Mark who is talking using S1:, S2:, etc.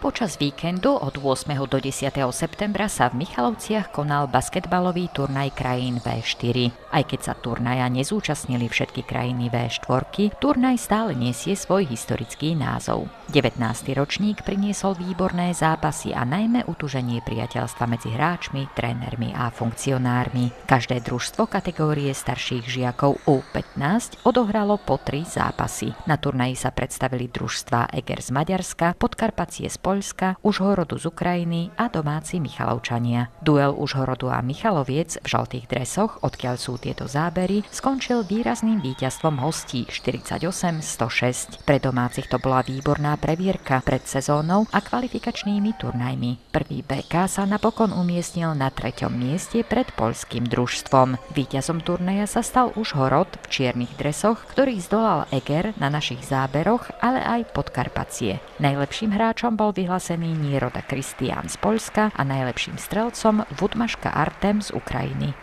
S1: Počas víkendu od 8. do 10. septembra sa v Michalovciach konal basketbalový turnaj krajín V4. Aj keď sa turnaja nezúčastnili všetky krajiny V4, turnaj stále nesie svoj historický názov. 19. ročník priniesol výborné zápasy a najmä utuženie priateľstva medzi hráčmi, trénermi a funkcionármi. Každé družstvo kategórie starších žiakov U15 odohralo po 3 zápasy. Na turnaji sa predstavili družstvá Eger z Maďarska, Podkarpacie z Poľska, Užhorodu z Ukrajiny a domáci Michalovčania. Duel Užhorodu a Michaloviec v žltých dresoch, odkiaľ sú tieto zábery, skončil výrazným víťazstvom hostí 48-106. Pre domácich to bola výborná previerka pred sezónou a kvalifikačnými turnajmi. Prvý BK sa napokon umiestnil na 3. mieste pred poľským družstvom. Víťazom turnaja sa stal Užhorod v čiernych dresoch, ktorý zdolal Eger na našich záberoch, ale aj Podkarpacie. Najlepším hráčom bol vyhlásený Nieroda Kristián z Poľska a najlepším strelcom Vudmaška Artem z Ukrajiny.